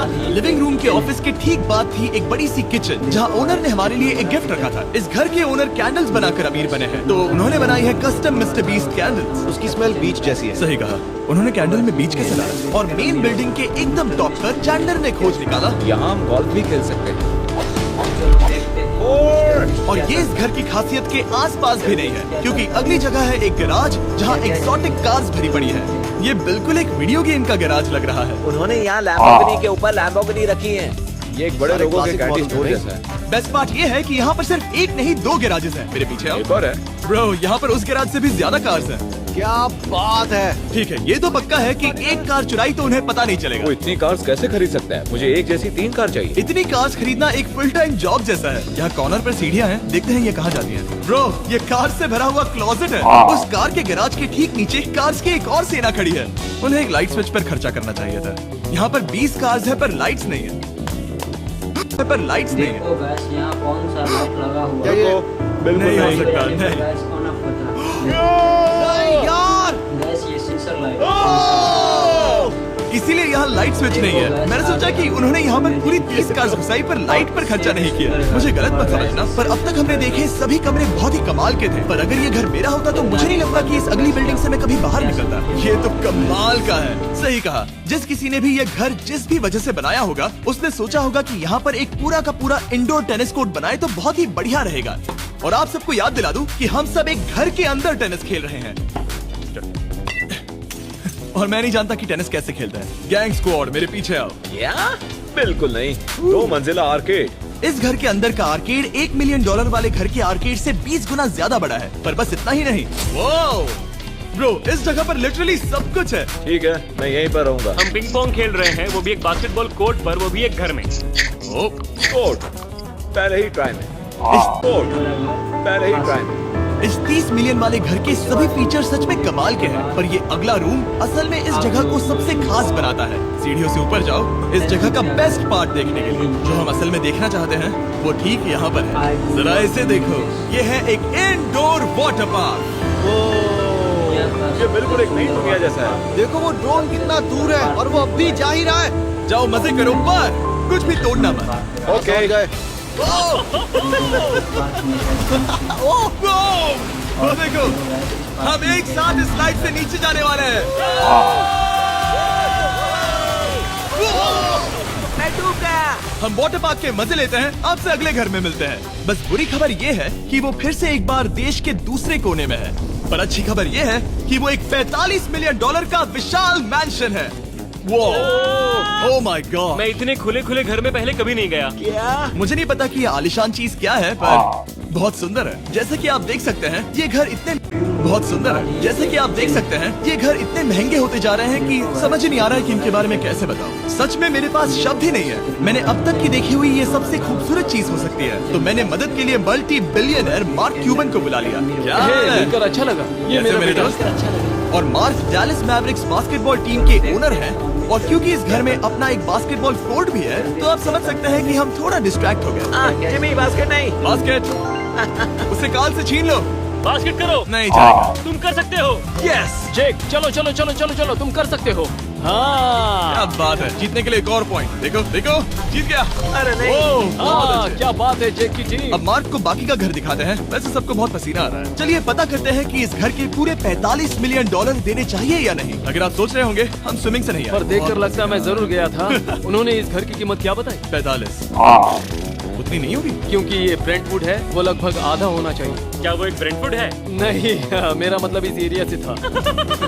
Living room के office के ठीक बाद थी एक बड़ी सी किचन जहाँ ओनर ने हमारे लिए एक गिफ्ट रखा था। इस घर के ओनर कैंडल्स बनाकर अमीर बने हैं, तो उन्होंने बनाई है कस्टम मिस्टर बीस्ट कैंडल्स। उसकी स्मेल बीच जैसी है। सही कहा, उन्होंने कैंडल में बीच कैसे डाला। और मेन बिल्डिंग के एकदम टॉप पर चैंडलर ने खोज निकाला, यहाँ हम गोल्फ भी खेल सकते हैं। और ये इस घर की खासियत के आसपास भी नहीं है, क्योंकि अगली जगह है एक गैराज जहाँ एक्सोटिक कार्स भरी पड़ी है। ये बिल्कुल एक वीडियो गेम का गैराज लग रहा है। उन्होंने यहाँ लैम्बोर्गिनी के ऊपर लैम्बोर्गिनी रखी है। ये एक बड़े लोगों के कैंडी स्टोर जैसा है। बेस्ट पार्ट ये है कि यहाँ पर सिर्फ एक नहीं 2 गैराजेस हैं। मेरे पीछे आओ। एक और है। ब्रो, यहाँ पर उस गैराज से भी ज्यादा कार्स हैं। क्या बात है। ठीक है, ये तो पक्का है कि एक कार चुराई तो उन्हें पता नहीं चलेगा। वो इतनी कार्स कैसे खरीद सकता है? मुझे एक जैसी 3 कार चाहिए। इतनी कार्स खरीदना एक फुल टाइम जॉब जैसा है। यहाँ कॉर्नर पर सीढ़ियाँ हैं, देखते हैं ये कहाँ जाती हैं। ब्रो, ये कार से भरा हुआ क्लोजेट है। उस कार के गैराज के ठीक नीचे कार्स की एक और सेना खड़ी है। उन्हें एक लाइट स्विच पर खर्चा करना चाहिए था। यहाँ पर 20 कार्स है पर लाइट्स नहीं है। पर लाइट्स नहीं है। यहाँ कौन सा लाइट लगा हुआ क्या ये बिल्कुल नहीं हो सकता। नहीं गैस को ना पता। यार। गैस ये सेंसर लाइट। इसीलिए यहाँ लाइट स्विच नहीं है। मैंने सोचा कि उन्होंने यहाँ पर पूरी 30 कार्स घुसाई पर लाइट पर खर्चा नहीं किया। मुझे गलत मत समझना, पर अब तक हमने देखे सभी कमरे बहुत ही कमाल के थे। पर अगर ये घर मेरा होता तो मुझे नहीं लगता कि इस अगली बिल्डिंग से मैं कभी बाहर निकलता। ये तो कमाल का है। सही कहा, जिस किसी ने भी ये घर जिस भी वजह से बनाया होगा, उसने सोचा होगा कि यहाँ पर एक पूरा का पूरा इंडोर टेनिस कोर्ट बनाए तो बहुत ही बढ़िया रहेगा। और आप सबको याद दिला दूं कि हम सब एक घर के अंदर टेनिस खेल रहे हैं। और मैं नहीं जानता कि टेनिस कैसे खेलता है। गैंग स्क्वाड, मेरे पीछे आओ। क्या? बिल्कुल नहीं। 2 मंजिला आर्केड। इस घर के अंदर का आर्केड $1 मिलियन वाले घर के आर्केड से 20 गुना ज्यादा बड़ा है। पर बस इतना ही नहीं। वाओ ब्रो, इस जगह पर लिटरली सब कुछ है। ठीक है, मैं यहीं पर रहूंगा। हम पिंग पोंग खेल रहे हैं, वो भी एक बास्केटबॉल कोर्ट पर, वो भी एक घर में। ओ, कोर्ट पहले ही ट्राई में। कोर्ट पहले ही ट्राई में। इस 30 मिलियन वाले घर के सभी फीचर सच में कमाल के हैं, पर ये अगला रूम असल में इस जगह को सबसे खास बनाता है। सीढ़ियों से ऊपर जाओ इस जगह का बेस्ट पार्ट देखने के लिए। जो हम असल में देखना चाहते हैं वो ठीक यहाँ पर है। जरा इसे देखो, ये है एक इंडोर वाटर पार्क। ये बिल्कुल एक नई दुनिया जैसा है। देखो वो ड्रोन कितना दूर है और वो अब भी जा ही रहा है। जाओ मजे करो, पर कुछ भी तोड़ना मत। ओके गए। वो देखो, हम एक साथ इस स्लाइड से नीचे जाने वाले हैं। मैं डूब गया। हम वाटर पार्क के मजे लेते हैं। आपसे अगले घर में मिलते हैं। बस बुरी खबर ये है कि वो फिर से एक बार देश के दूसरे कोने में है। पर अच्छी खबर ये है कि वो एक $45 मिलियन का विशाल मैंशन है। ओह माय गॉड, मैं इतने खुले खुले घर में पहले कभी नहीं गया। क्या? मुझे नहीं पता कि ये आलिशान चीज क्या है, पर बहुत सुंदर है। जैसे कि आप देख सकते हैं ये घर इतने बहुत सुंदर है। जैसे कि आप देख सकते हैं ये घर इतने महंगे होते जा रहे हैं कि समझ ही नहीं आ रहा है कि इनके बारे में कैसे बताऊं। सच में मेरे पास शब्द ही नहीं है। मैंने अब तक की देखी हुई ये सबसे खूबसूरत चीज हो सकती है। तो मैंने मदद के लिए मल्टी बिलियनर मार्क क्यूबन को बुला लिया। क्या मिलकर अच्छा लगा। ये मेरे दोस्त और mark Dallas Mavericks basketball team के ओनर हैं। और क्योंकि इस घर में अपना एक बास्केटबॉल कोर्ट भी है, तो आप समझ सकते हैं कि हम थोड़ा डिस्ट्रैक्ट हो गए। जिमी बास्केट नहीं। बास्केट उसे काल से छीन लो। बास्केट करो। नहीं जाएगा। तुम कर सकते हो। यस, जेक, चलो चलो चलो चलो चलो, तुम कर सकते हो। हाँ क्या बात है। जीतने के लिए एक और पॉइंट। देखो देखो, जीत गया। अरे नहीं। ओह, बहुत हाँ, अच्छे। क्या बात है जेक की टीम। अब मार्क को बाकी का घर दिखाते हैं। वैसे सबको बहुत पसीना आ रहा है। चलिए पता करते हैं कि इस घर के पूरे $45 मिलियन देने चाहिए या नहीं। अगर आप सोच रहे होंगे हम स्विमिंग से नहीं आए। पर देखकर लगता है मैं जरूर गया था। उन्होंने इस घर की कीमत क्या बताई? 45। उतनी नहीं होगी क्योंकि ये ब्रेंटवुड है, वो लगभग आधा होना चाहिए। क्या वो एक ब्रेंटवुड है? नहीं, मेरा मतलब इस एरिया से था।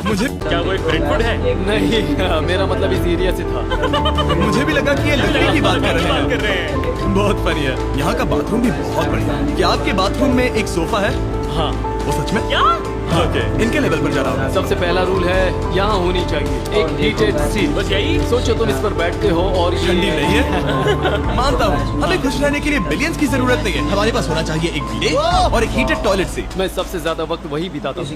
मुझे क्या वो एक ब्रेंटवुड है? नहीं, मेरा मतलब इस एरिया से था। मुझे भी लगा कि ये लकड़ी की बात कर रहे हैं। बहुत फनी है। यहाँ का बाथरूम भी बहुत बढ़िया है। क्या आपके बाथरूम में एक सोफा है? हाँ। वो सच में? क्या? ओके, इनके लेवल पर जा रहा हूँ। सबसे पहला रूल है यहाँ होनी चाहिए एक हीटेड सीट। बस यही? सोचो तुम इस पर बैठते हो और ये ठंडी नहीं है। मानता हूँ, हमें खुश रहने के लिए बिलियंस की जरूरत नहीं है। हमारे पास होना चाहिए एक बिdet और एक हीटेड टॉयलेट सीट। मैं सबसे ज्यादा वक्त वही बिताता हूँ।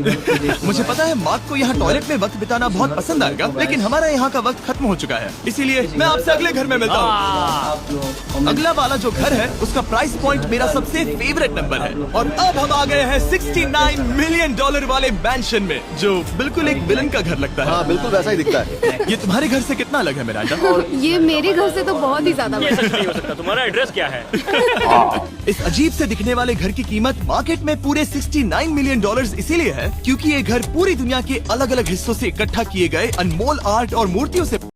मुझे पता है मार्क को यहाँ टॉयलेट में वक्त बिताना बहुत पसंद आएगा, लेकिन हमारा यहाँ का वक्त खत्म हो चुका है। इसीलिए मैं आपसे अगले घर में मिलता हूँ। अगला वाला जो घर है उसका प्राइस पॉइंट मेरा सबसे फेवरेट नंबर है। और अब हम आ गए हैं $69 मिलियन करोड़ वाले मैंशन में, जो बिल्कुल एक विलन का घर लगता हाँ है। बिल्कुल वैसा ही दिखता है। ये तुम्हारे घर से कितना अलग है मिरांडा? ये मेरे घर से तो बहुत ही ज्यादा बड़ा है। नहीं हो सकता। तुम्हारा एड्रेस क्या है? इस अजीब से दिखने वाले घर की कीमत मार्केट में पूरे $69 मिलियन इसीलिए है क्योंकि ये घर पूरी दुनिया के अलग अलग हिस्सों से इकट्ठा किए गए अनमोल आर्ट और मूर्तियों से